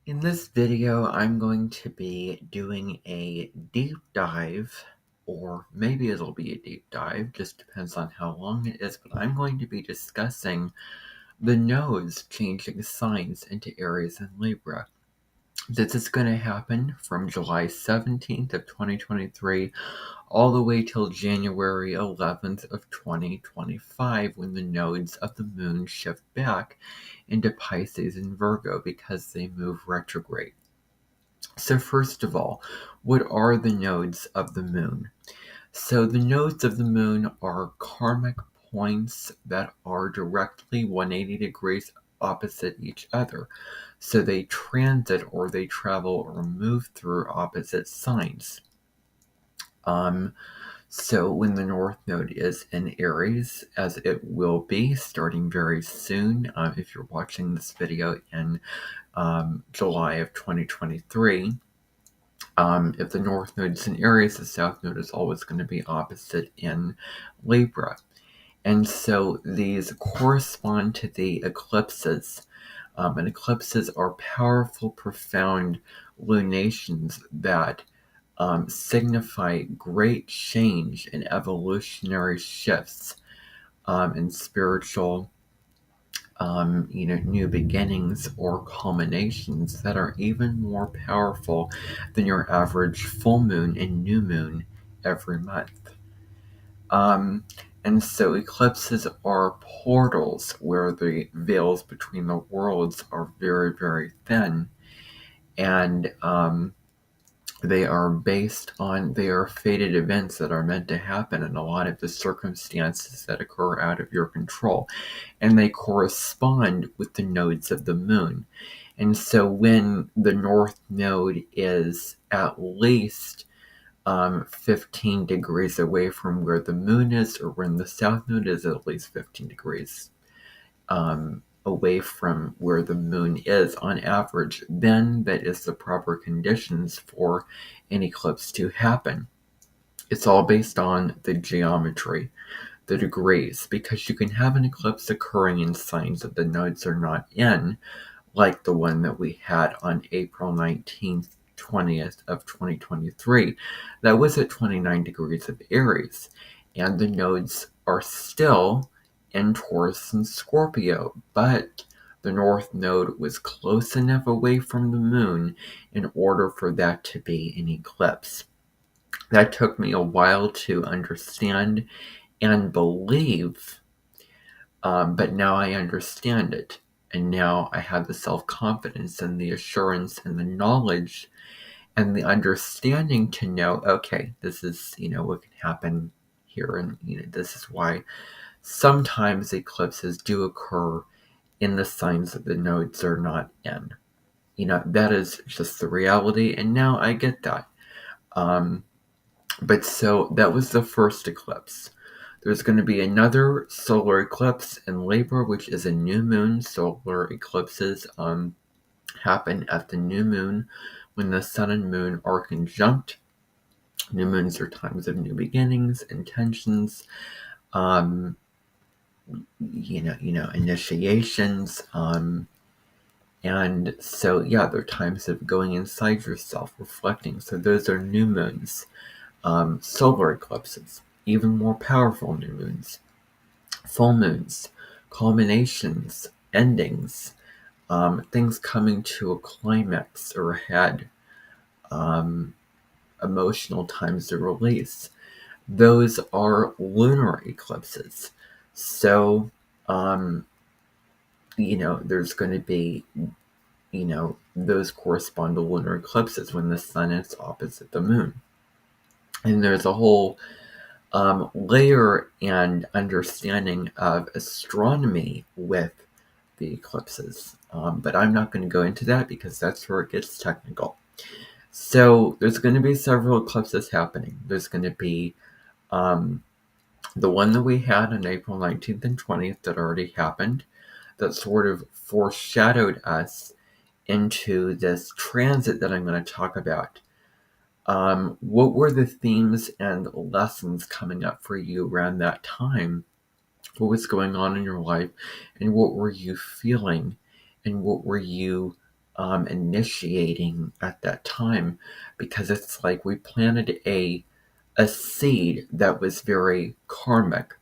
In this video, I'm going to be doing a deep dive, or maybe it'll be a deep dive, just depends on how long it is, but I'm going to be discussing the nodes changing signs into Aries and Libra. This is going to happen from July 17th of 2023 all the way till January 11th of 2025 when the nodes of the moon shift back into Pisces and Virgo because they move retrograde. So first of all, what are the nodes of the moon? So the nodes of the moon are karmic points that are directly 180 degrees opposite each other. So they transit or they travel or move through opposite signs. So when the North Node is in Aries, as it will be starting very soon, if you're watching this video in July of 2023, if the North Node is in Aries, the South Node is always going to be opposite in Libra. And so these correspond to the eclipses. And eclipses are powerful, profound lunations that signify great change and evolutionary shifts in spiritual, new beginnings or culminations that are even more powerful than your average full moon and new moon every month. And so eclipses are portals where the veils between the worlds are very, very thin. And they are fated events that are meant to happen in a lot of the circumstances that occur out of your control. And they correspond with the nodes of the moon. And so when the North Node is at least 15 degrees away from where the moon is, or when the South Node is at least 15 degrees away from where the moon is on average, then that is the proper conditions for an eclipse to happen. It's all based on the geometry, the degrees, because you can have an eclipse occurring in signs that the nodes are not in, like the one that we had on April 19th, 20th of 2023. That was at 29 degrees of Aries, and the nodes are still in Taurus and Scorpio, but the North Node was close enough away from the moon in order for that to be an eclipse. That took me a while to understand and believe, but now I understand it. And now I have the self-confidence and the assurance and the knowledge and the understanding to know, okay, this is, what can happen here. And, this is why sometimes eclipses do occur in the signs that the nodes are not in. That is just the reality. And now I get that. But so that was the first eclipse. There's going to be another solar eclipse in Libra, which is a new moon. Solar eclipses happen at the new moon when the sun and moon are conjunct. New moons are times of new beginnings, intentions, initiations, and so they're times of going inside yourself, reflecting. So those are new moons. Solar eclipses, even more powerful new moons, full moons, culminations, endings, things coming to a climax or a head, emotional times of release. Those are lunar eclipses. So, there's going to be, those correspond to lunar eclipses when the sun is opposite the moon. And there's a whole layer and understanding of astronomy with the eclipses. But I'm not going to go into that because that's where it gets technical. So there's going to be several eclipses happening. There's going to be the one that we had on April 19th and 20th that already happened, that sort of foreshadowed us into this transit that I'm going to talk about. What were the themes and lessons coming up for you around that time? What was going on in your life, and what were you feeling, and what were you initiating at that time, because it's like we planted a seed that was very karmic.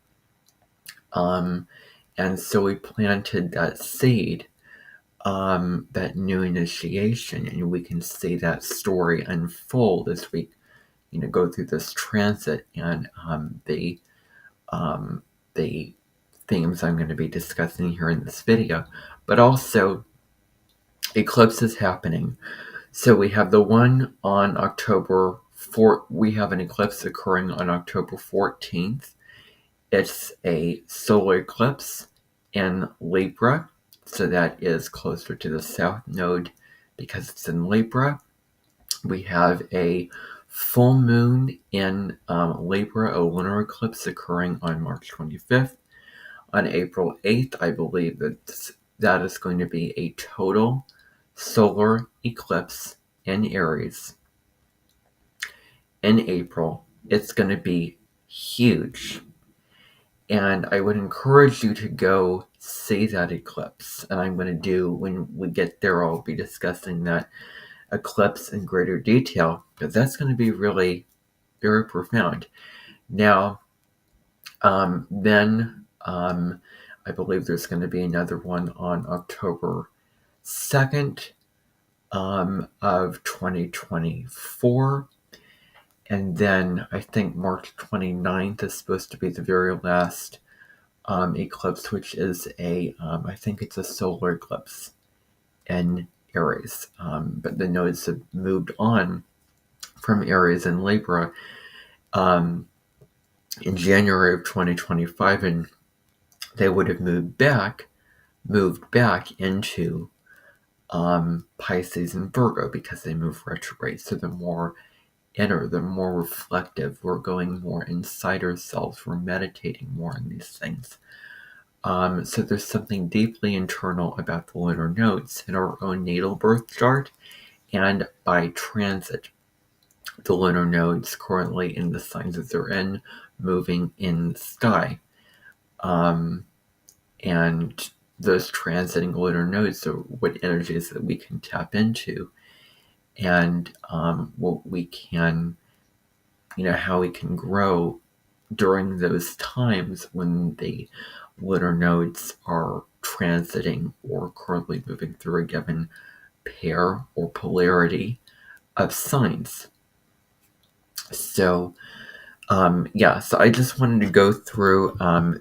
And so we planted that seed, that new initiation, and we can see that story unfold as we, go through this transit, and the themes I'm going to be discussing here in this video, but also eclipses happening. So we have the one on October 4th. We have an eclipse occurring on October 14th. It's a solar eclipse in Libra, so that is closer to the south node because it's in Libra. We have a full moon in Libra, a lunar eclipse occurring on March 25th. On April 8th, I believe that is going to be a total solar eclipse in Aries in April. It's going to be huge. And I would encourage you to go see that eclipse. And I'm going to do, when we get there, I'll be discussing that eclipse in greater detail, because that's going to be really very profound. Now, then I believe there's going to be another one on October 2nd of 2024. And then I think March 29th is supposed to be the very last eclipse, which is I think it's a solar eclipse in Aries. But the nodes have moved on from Aries and Libra in January of 2025, and they would have moved back into Pisces and Virgo, because they move retrograde. So they're more inner, they're more reflective. We're going more inside ourselves. We're meditating more on these things. So there's something deeply internal about the lunar nodes in our own natal birth chart, and by transit. The lunar nodes currently in the signs that they're in, moving in the sky. And those transiting lunar nodes are what energies that we can tap into, and what we can, how we can grow during those times when the lunar nodes are transiting or currently moving through a given pair or polarity of signs. So so I just wanted to go through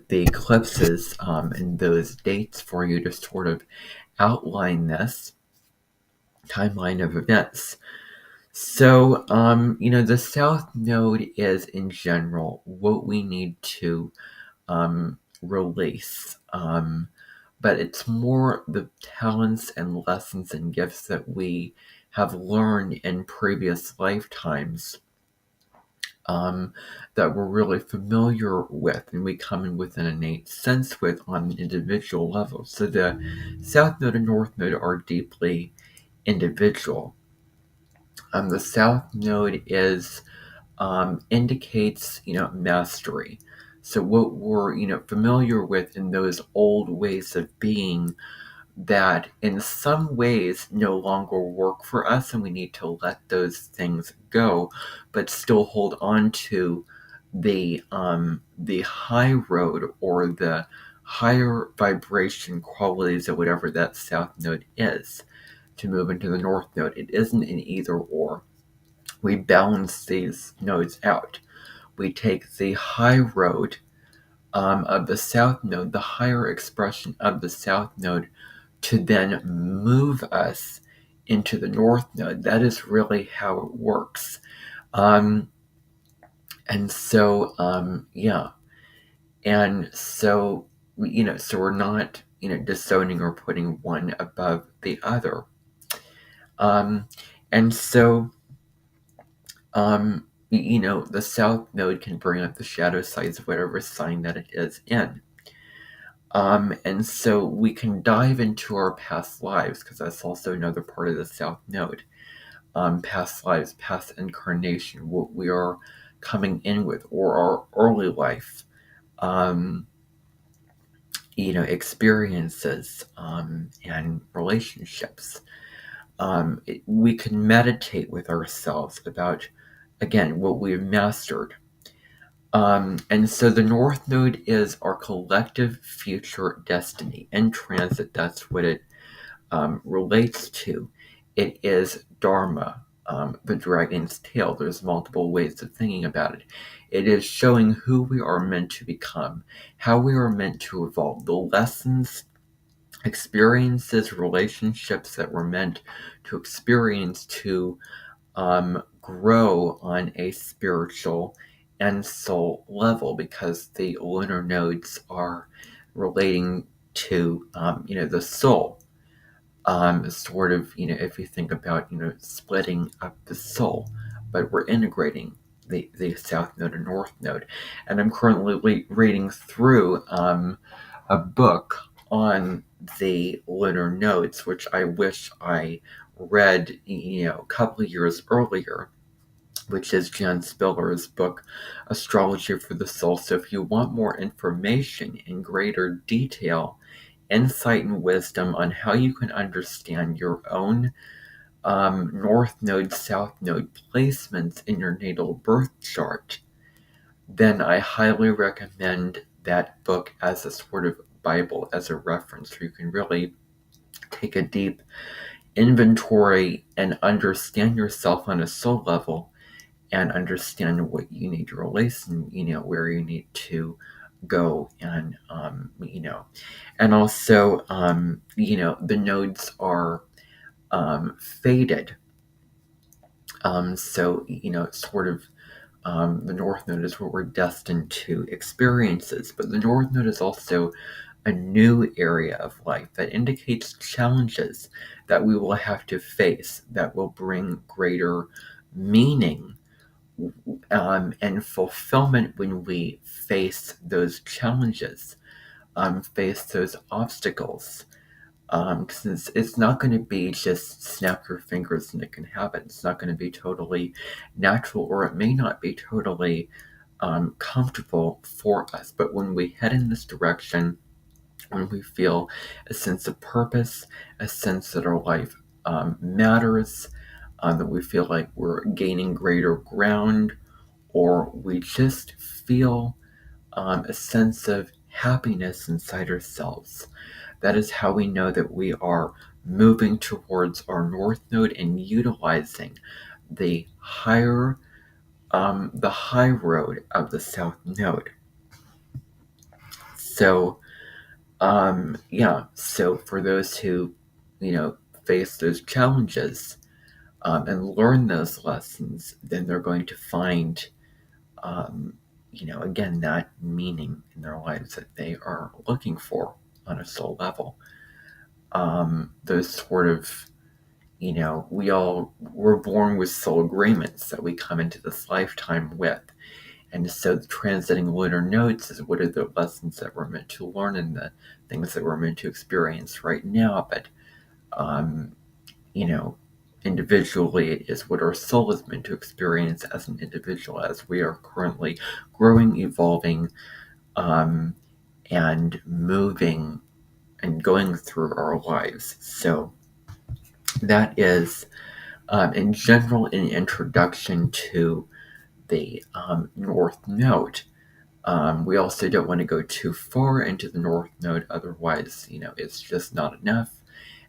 the eclipses and those dates for you to sort of outline this timeline of events. So, the South Node is in general what we need to release. But it's more the talents and lessons and gifts that we have learned in previous lifetimes, that we're really familiar with, and we come in with an innate sense with on an individual level. So the South Node and North Node are deeply individual. The South Node indicates, mastery. So what we're, familiar with in those old ways of being, that in some ways no longer work for us, and we need to let those things go, but still hold on to the high road, or the higher vibration qualities of whatever that South Node is, to move into the North Node. It isn't an either or. We balance these nodes out. We take the high road of the South Node, the higher expression of the South Node, to then move us into the North Node. That is really how it works. And so, And so, so we're not, disowning or putting one above the other. And so, the South Node can bring up the shadow sides of whatever sign that it is in. And so we can dive into our past lives, because that's also another part of the South Node. Past lives, past incarnation, what we are coming in with, or our early life, experiences, and relationships. we can meditate with ourselves about, again, what we've mastered. And so the North Node is our collective future destiny. In transit, that's what it relates to. It is Dharma, the dragon's tail. There's multiple ways of thinking about it. It is showing who we are meant to become, how we are meant to evolve, the lessons, experiences, relationships that we're meant to experience to grow on a spiritual and soul level, because the lunar nodes are relating to the soul. Sort of, if you think about, splitting up the soul, but we're integrating the South Node and North Node. And I'm currently reading through a book on the lunar nodes, which I wish I read, a couple of years earlier, which is Jan Spiller's book, Astrology for the Soul. So if you want more information in greater detail, insight and wisdom on how you can understand your own North Node, South Node placements in your natal birth chart, then I highly recommend that book as a sort of Bible, as a reference, where you can really take a deep inventory and understand yourself on a soul level, and understand what you need to release, and where you need to go. And and also the nodes are faded. So sort of the North Node is what we're destined to experiences, but the North Node is also a new area of life that indicates challenges that we will have to face, that will bring greater meaning and fulfillment when we face those challenges, face those obstacles. Because it's not going to be just snap your fingers and it can happen. It's not going to be totally natural, or it may not be totally comfortable for us. But when we head in this direction, when we feel a sense of purpose, a sense that our life matters, that we feel like we're gaining greater ground, or we just feel a sense of happiness inside ourselves, that is how we know that we are moving towards our North Node and utilizing the high road of the South Node. So, so for those who, face those challenges and learn those lessons, then they're going to find, again, that meaning in their lives that they are looking for on a soul level. Those sort of, we're born with soul agreements that we come into this lifetime with. And so the transiting lunar nodes is what are the lessons that we're meant to learn, and the things that we're meant to experience right now. But, individually, it is what our soul is meant to experience as an individual, as we are currently growing, evolving, and moving and going through our lives. So that is, in general, an introduction to the North Node. We also don't want to go too far into the North Node, otherwise, it's just not enough,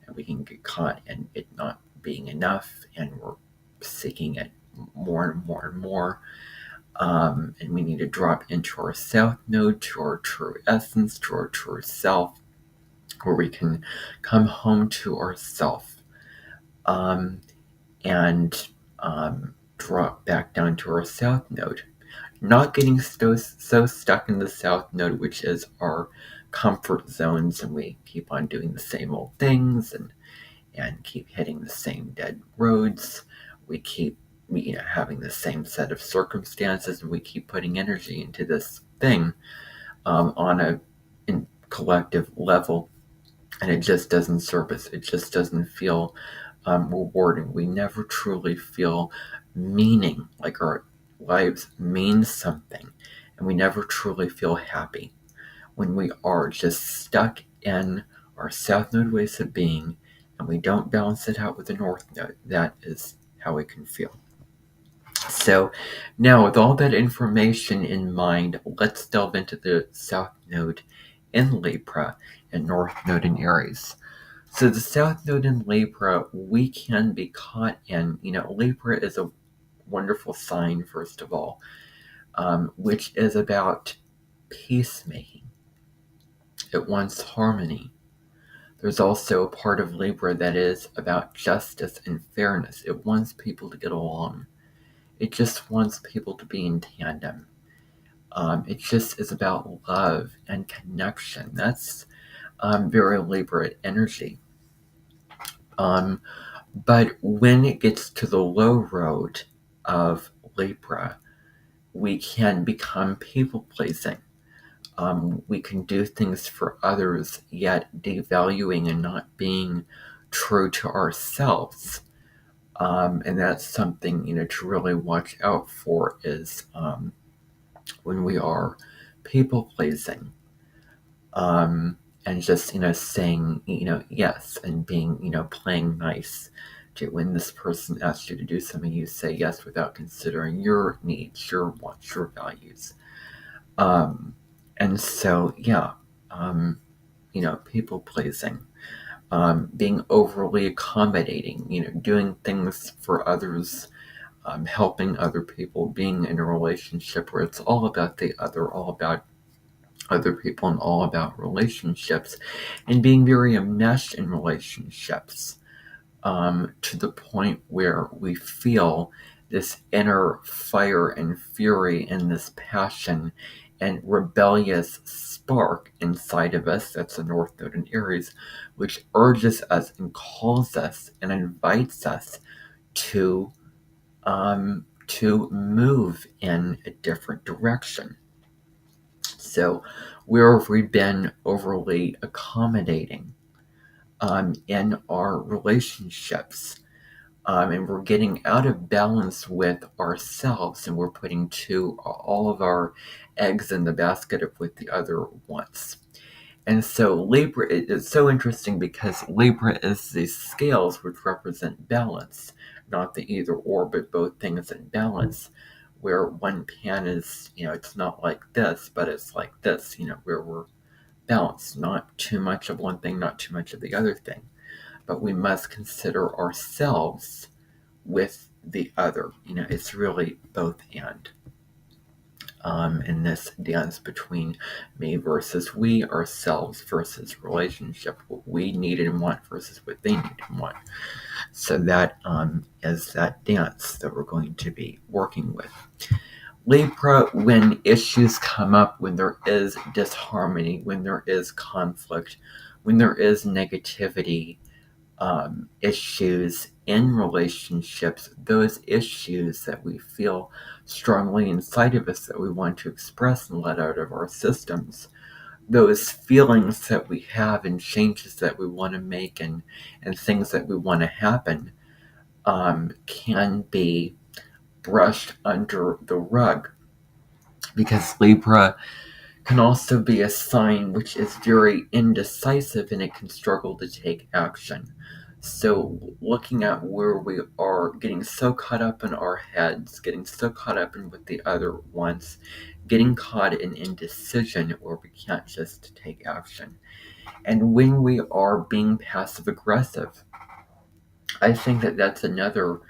and we can get caught in it not being enough, and we're seeking it more and more and more. And we need to drop into our South Node, to our true essence, to our true self, where we can come home to ourself, and drop back down to our South Node. Not getting so stuck in the South Node, which is our comfort zones, and we keep on doing the same old things, and keep hitting the same dead roads. We keep having the same set of circumstances, and we keep putting energy into this thing on a collective level, and it just doesn't serve us. It just doesn't feel rewarding. We never truly feel meaning, like our lives mean something, and we never truly feel happy when we are just stuck in our South Node ways of being, and we don't balance it out with the North Node, that is how it can feel. So now, with all that information in mind, let's delve into the South Node in Libra and North Node in Aries. So the South Node in Libra, we can be caught in, Libra is a wonderful sign, first of all, which is about peacemaking. It wants harmony. There's also a part of Libra that is about justice and fairness. It wants people to get along. It just wants people to be in tandem. It just is about love and connection. That's very Libra energy. But when it gets to the low road of Libra, we can become people pleasing. We can do things for others, yet devaluing and not being true to ourselves. And that's something, to really watch out for is when we are people pleasing. And just, saying, yes, and being, playing nice. When this person asks you to do something, you say yes without considering your needs, your wants, your values. And so, yeah, people pleasing, being overly accommodating, doing things for others, helping other people, being in a relationship where it's all about the other, all about other people, and all about relationships, and being very enmeshed in relationships, to the point where we feel this inner fire and fury and this passion and rebellious spark inside of us. That's the North Node in Aries, which urges us and calls us and invites us to move in a different direction. So, where have we been overly accommodating in our relationships? And we're getting out of balance with ourselves, and we're putting all of our eggs in the basket of what the other wants. And so Libra is so interesting because Libra is these scales which represent balance, not the either or, but both things in balance, where one pan is, it's not like this, but it's like this, where we're balanced, not too much of one thing, not too much of the other thing. But we must consider ourselves with the other. It's really both and. In this dance between me versus we, ourselves versus relationship, what we need and want versus what they need and want. So that is that dance that we're going to be working with. Libra, when issues come up, when there is disharmony, when there is conflict, when there is negativity, issues in relationships, those issues that we feel strongly inside of us that we want to express and let out of our systems, those feelings that we have and changes that we want to make and things that we want to happen, can be brushed under the rug, because Libra can also be a sign which is very indecisive and it can struggle to take action. So looking at where we are getting so caught up in our heads, getting so caught up in what the other wants, getting caught in indecision where we can't just take action. And when we are being passive aggressive, I think that that's another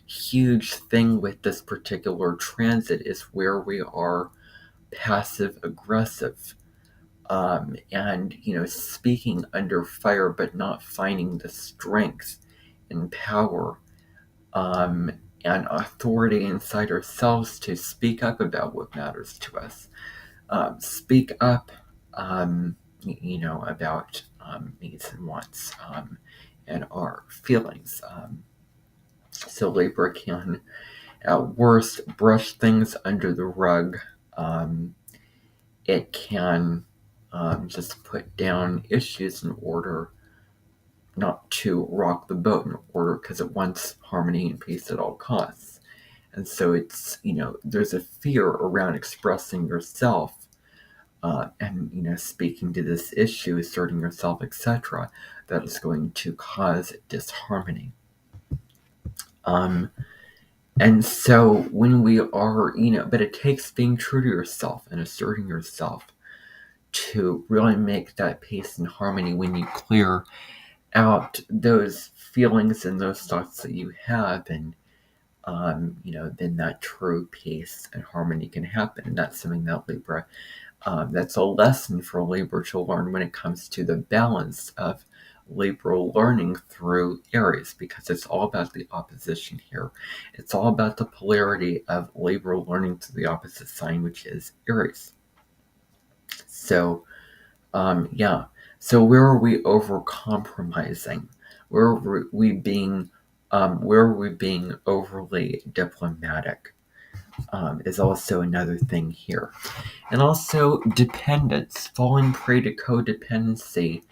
huge thing with this particular transit, is where we are passive aggressive, and speaking under fire but not finding the strength and power, and authority inside ourselves to speak up about what matters to us, speak up, about needs and wants, and our feelings. So Libra can at worst brush things under the rug. It can just put down issues in order not to rock the boat, in order because it wants harmony and peace at all costs. And so it's, there's a fear around expressing yourself, and speaking to this issue, asserting yourself, etc., that is going to cause disharmony. And so when we are, but it takes being true to yourself and asserting yourself to really make that peace and harmony when you clear out those feelings and those thoughts that you have, and then that true peace and harmony can happen. And that's something that Libra, that's a lesson for Libra to learn when it comes to the balance of Libra learning through Aries, because it's all about the opposition here. It's all about the polarity of Libra learning to the opposite sign, which is Aries. So, So where are we over compromising? Where are we being overly diplomatic? Is also another thing here. And also dependence, falling prey to codependency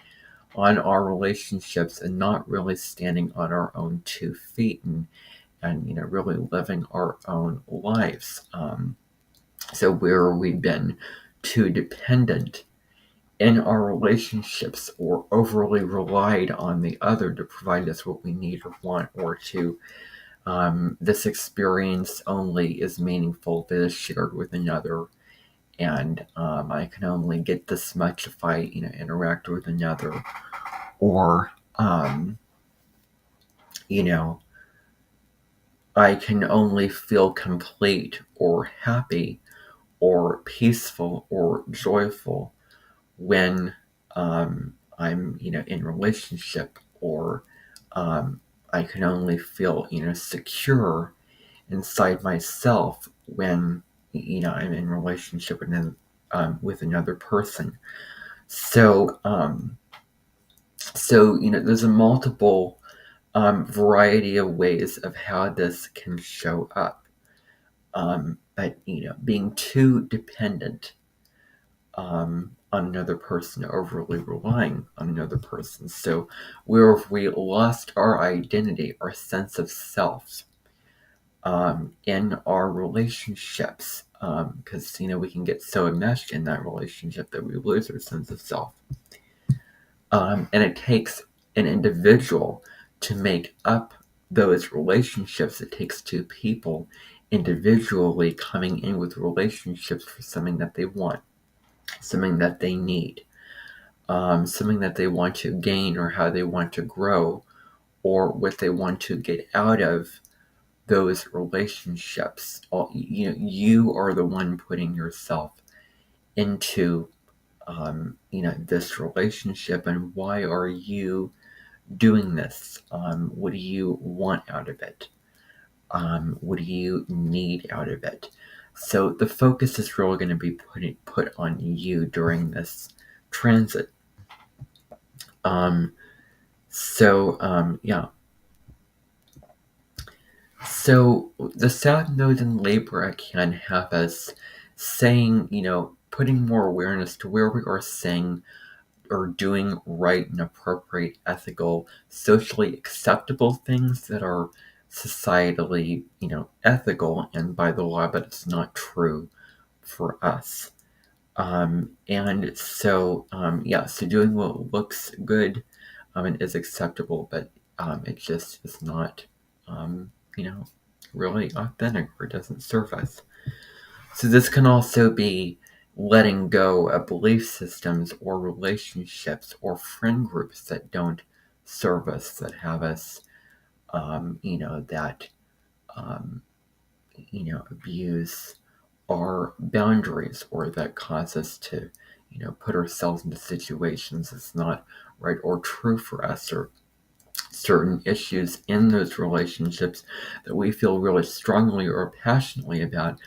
on our relationships and not really standing on our own 2 feet and really living our own lives. So where have we been too dependent in our relationships, or overly relied on the other to provide us what we need or want, or to this experience only is meaningful if it is shared with another, and I can only get this much if I interact with another, or I can only feel complete or happy or peaceful or joyful when I'm in relationship, or I can only feel secure inside myself when I'm in relationship with another person. So there's a multiple variety of ways of how this can show up. But being too dependent on another person, overly relying on another person. So where have we lost our identity, our sense of self in our relationships? Because we can get so enmeshed in that relationship that we lose our sense of self. And it takes an individual to make up those relationships. It takes 2 people individually coming in with relationships for something that they want, something that they need, something that they want to gain, or how they want to grow, or what they want to get out of those relationships. You are the one putting yourself into this relationship, and why are you doing this? What do you want out of it? What do you need out of it? So the focus is really going to be put on you during this transit. So the South Node in Libra can have us saying, putting more awareness to where we are saying or doing right and appropriate, ethical, socially acceptable things that are societally, ethical and by the law, but it's not true for us. So doing what looks good and is acceptable, but it just is not, really authentic, or doesn't serve us. So this can also be letting go of belief systems or relationships or friend groups that don't serve us, that have us, that, abuse our boundaries, or that cause us to, put ourselves into situations that's not right or true for us, or certain issues in those relationships that we feel really strongly or passionately about.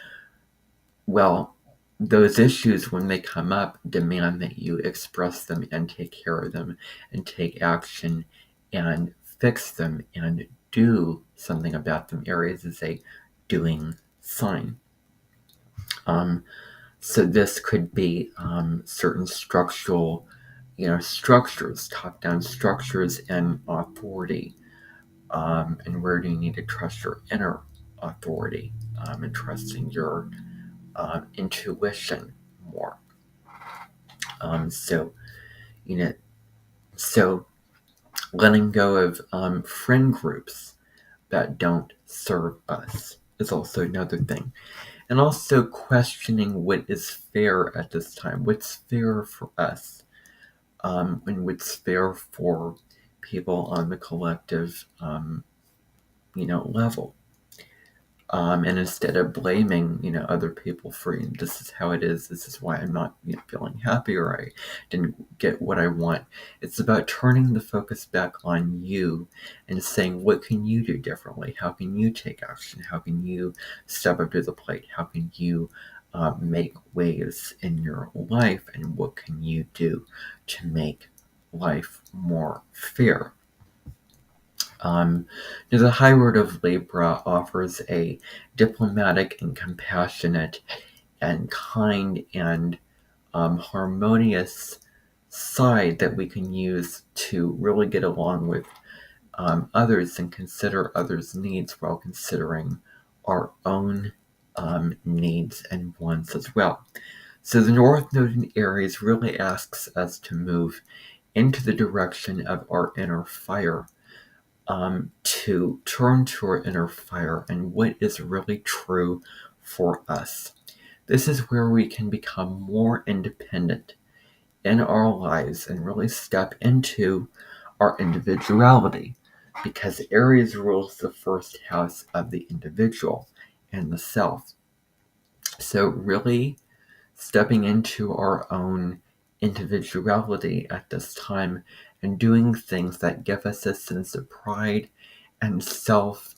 Well, those issues, when they come up, demand that you express them and take care of them and take action and fix them and do something about them. Aries is a doing sign. So this could be certain structural, structures, top-down structures and authority. And where do you need to trust your inner authority and trusting your intuition more? So, you know, so letting go of friend groups that don't serve us is also another thing. And also questioning what is fair at this time, what's fair for us, and what's fair for people on the collective, level. And instead of blaming, other people for, this is how it is, this is why I'm not feeling happy, or I didn't get what I want. It's about turning the focus back on you and saying, what can you do differently? How can you take action? How can you step up to the plate? How can you make waves in your life? And what can you do to make life more fair? The High Road of Libra offers a diplomatic and compassionate and kind and harmonious side that we can use to really get along with others and consider others' needs while considering our own needs and wants as well. So the North Node in Aries really asks us to move into the direction of our inner fire, to turn to our inner fire and what is really true for us. This is where we can become more independent in our lives and really step into our individuality, because Aries rules the first house of the individual and the self. So really stepping into our own individuality at this time and doing things that give us a sense of pride and self,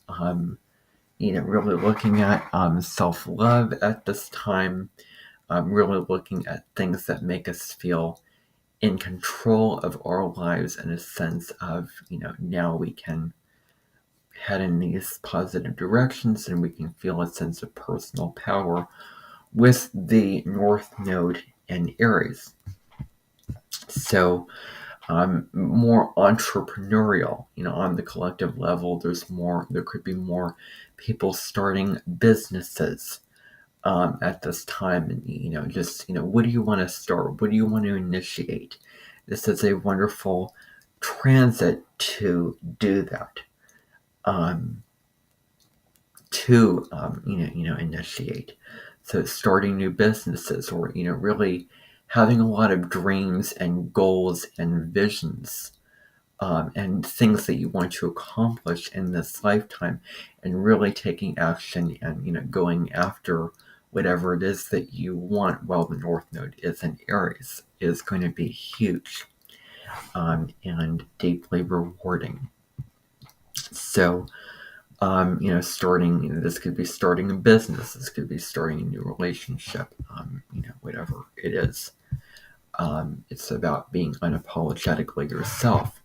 really looking at self-love at this time, really looking at things that make us feel in control of our lives in a sense of, now we can head in these positive directions and we can feel a sense of personal power with the North Node in Aries. So, more entrepreneurial, on the collective level, there could be more people starting businesses at this time. And, what do you want to start? What do you want to initiate? This is a wonderful transit to do that. Initiate. So starting new businesses, or really having a lot of dreams and goals and visions, and things that you want to accomplish in this lifetime, and really taking action and going after whatever it is that you want while the North Node is in Aries is going to be huge, and deeply rewarding. So this could be starting a business, this could be starting a new relationship, whatever it is. It's about being unapologetically yourself.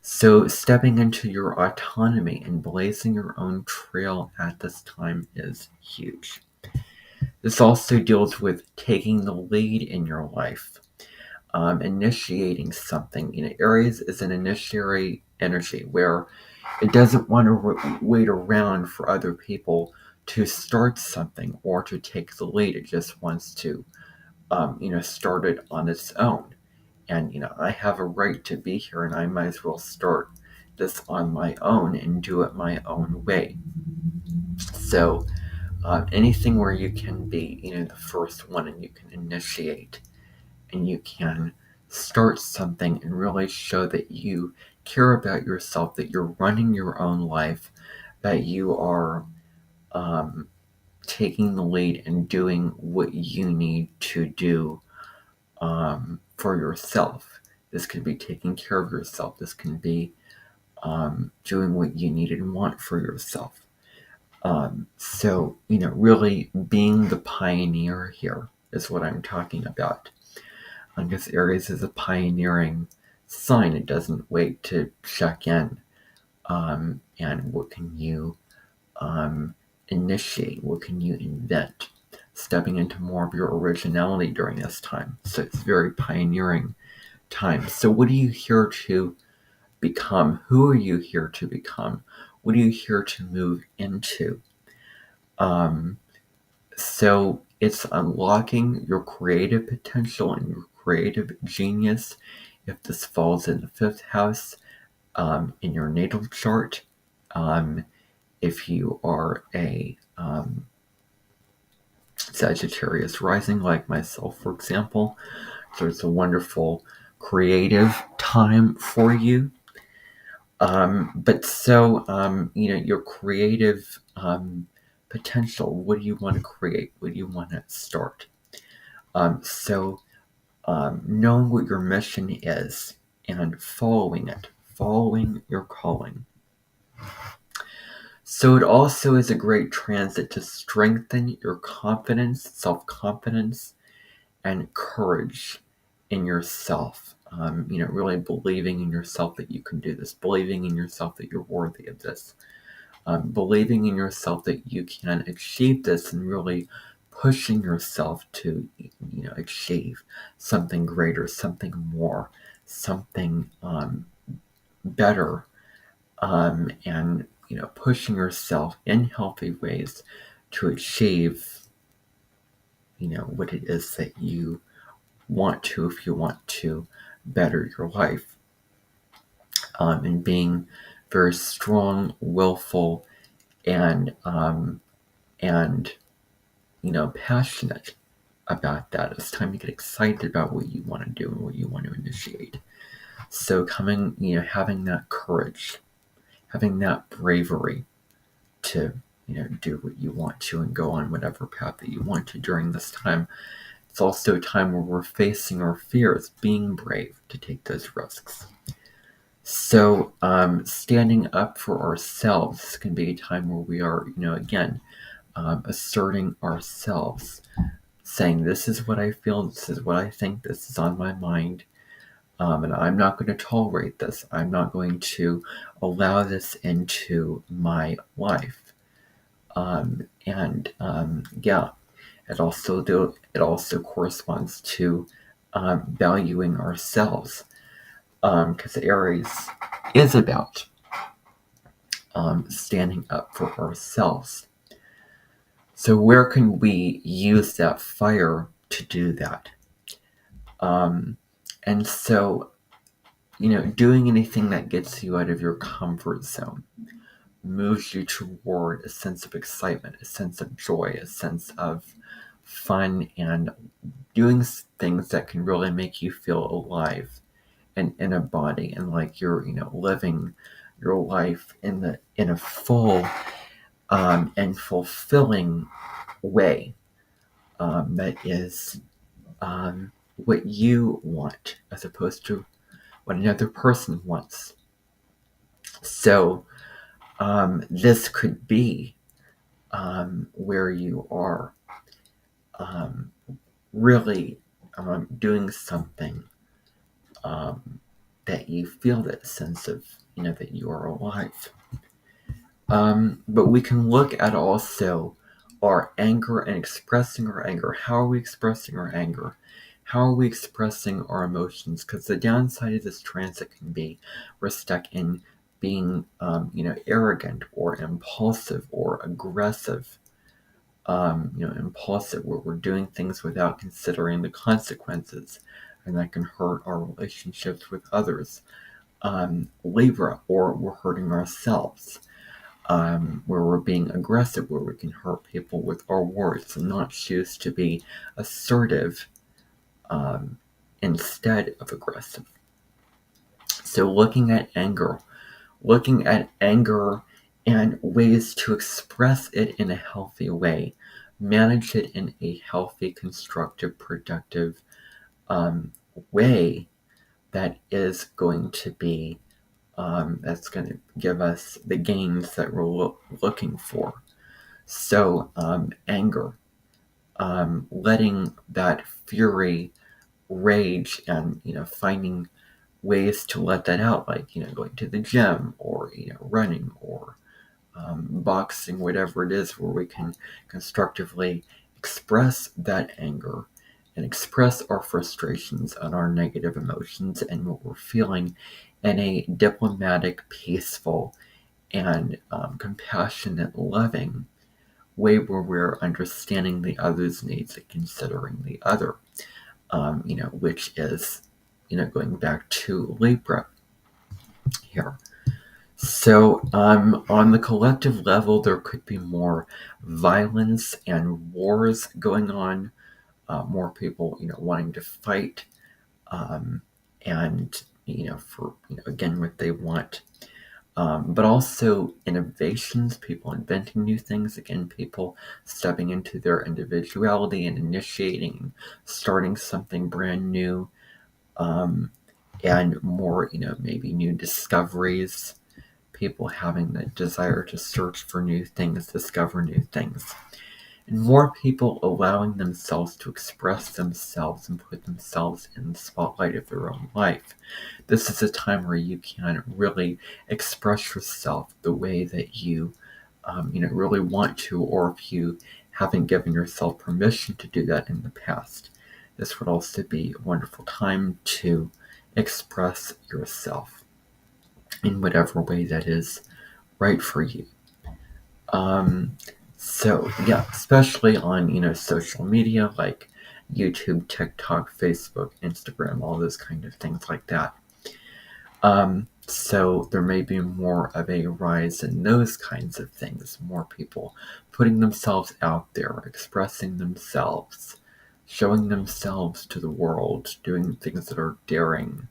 So stepping into your autonomy and blazing your own trail at this time is huge. This also deals with taking the lead in your life, initiating something. Aries is an initiatory energy where it doesn't want to wait around for other people to start something or to take the lead. It just wants to, start it on its own. And, I have a right to be here, and I might as well start this on my own and do it my own way. So, anything where you can be, the first one, and you can initiate and you can start something and really show that you care about yourself, that you're running your own life, that you are taking the lead and doing what you need to do for yourself. This could be taking care of yourself. This can be doing what you need and want for yourself. So, really being the pioneer here is what I'm talking about. Because Aries is a pioneering sign. It doesn't wait to check in. And what can you initiate? What can you invent? Stepping into more of your originality during this time. So it's very pioneering time. So what are you here to become? Who are you here to become? What are you here to move into? So it's unlocking your creative potential and your creative genius. If this falls in the fifth house, in your natal chart. If you are a Sagittarius rising, like myself, for example, so it's a wonderful creative time for you. Your creative potential, what do you want to create? What do you want to start? Knowing what your mission is and following it, following your calling. So it also is a great transit to strengthen your confidence, self-confidence, and courage in yourself. Really believing in yourself that you can do this, believing in yourself that you're worthy of this, believing in yourself that you can achieve this, and really pushing yourself to, achieve something greater, something more, something better, and pushing yourself in healthy ways to achieve, what it is that you want to, if you want to better your life, and being very strong, willful, and passionate about that. It's time to get excited about what you want to do and what you want to initiate. So having that courage, having that bravery to do what you want to and go on whatever path that you want to during this time. It's also a time where we're facing our fears, being brave to take those risks. So standing up for ourselves can be a time where we are, again, asserting ourselves, saying, this is what I feel, this is what I think, this is on my mind, and I'm not going to tolerate this. I'm not going to allow this into my life. It also corresponds to valuing ourselves, because Aries is about standing up for ourselves. So where can we use that fire to do that? And so, doing anything that gets you out of your comfort zone, moves you toward a sense of excitement, a sense of joy, a sense of fun, and doing things that can really make you feel alive and in a body, and like you're living your life in a full and fulfilling way, that is what you want as opposed to what another person wants. So this could be where you are really doing something that you feel that sense of, that you are alive. But we can look at also our anger and expressing our anger. How are we expressing our anger? How are we expressing our emotions? Because the downside of this transit can be we're stuck in being, arrogant or impulsive or aggressive. Impulsive, where we're doing things without considering the consequences, and that can hurt our relationships with others. Libra, or we're hurting ourselves, where we're being aggressive, where we can hurt people with our words and not choose to be assertive instead of aggressive. So looking at anger and ways to express it in a healthy way, manage it in a healthy, constructive, productive way that is going to be, that's going to give us the gains that we're looking for. So anger, letting that fury rage, and finding ways to let that out, like going to the gym, or running, or boxing, whatever it is, where we can constructively express that anger and express our frustrations and our negative emotions and what we're feeling in a diplomatic, peaceful, and compassionate, loving way, where we're understanding the other's needs and considering the other, which is, going back to Libra here. So, on the collective level, there could be more violence and wars going on, more people, wanting to fight, um, and, for, again, what they want. But also innovations, people inventing new things, again, people stepping into their individuality and initiating, starting something brand new, um, and more, maybe new discoveries, people having the desire to search for new things, discover new things, and more people allowing themselves to express themselves and put themselves in the spotlight of their own life. This is a time where you can really express yourself the way that you, really want to, or if you haven't given yourself permission to do that in the past. This would also be a wonderful time to express yourself in whatever way that is right for you. Um, so yeah, especially on social media like YouTube, TikTok, Facebook, Instagram, all those kind of things like that. So there may be more of a rise in those kinds of things, more people putting themselves out there, expressing themselves, showing themselves to the world, doing things that are daring,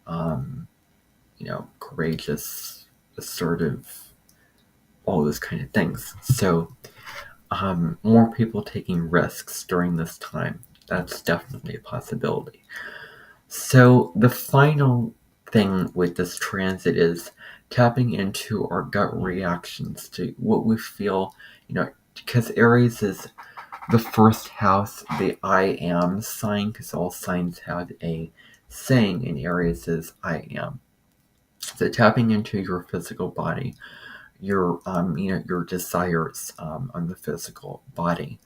um, courageous, assertive, all those kind of things. So more people taking risks during this time. That's definitely a possibility. So the final thing with this transit is tapping into our gut reactions to what we feel, because Aries is the first house, the I am sign, because all signs have a saying, and Aries is I am. So tapping into your physical body, your desires on the physical body,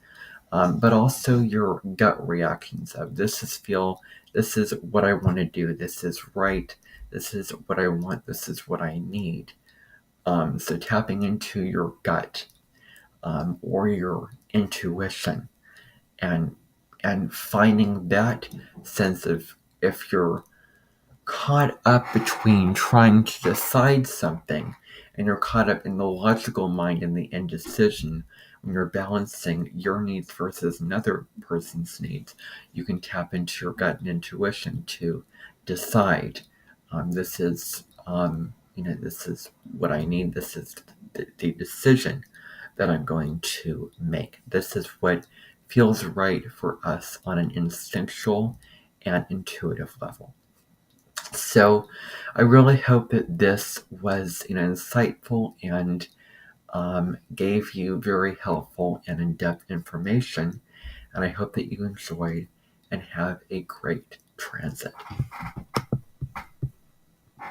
but also your gut reactions of this is what I want to do, this is right, this is what I want, this is what I need. So tapping into your gut, or your intuition, and finding that sense of, if you're caught up between trying to decide something and you're caught up in the logical mind and the indecision, when you're balancing your needs versus another person's needs, you can tap into your gut and intuition to decide, this is what I need, this is the decision that I'm going to make, this is what feels right for us on an instinctual and intuitive level. So I really hope that this was insightful and gave you very helpful and in-depth information. And I hope that you enjoyed and have a great transit.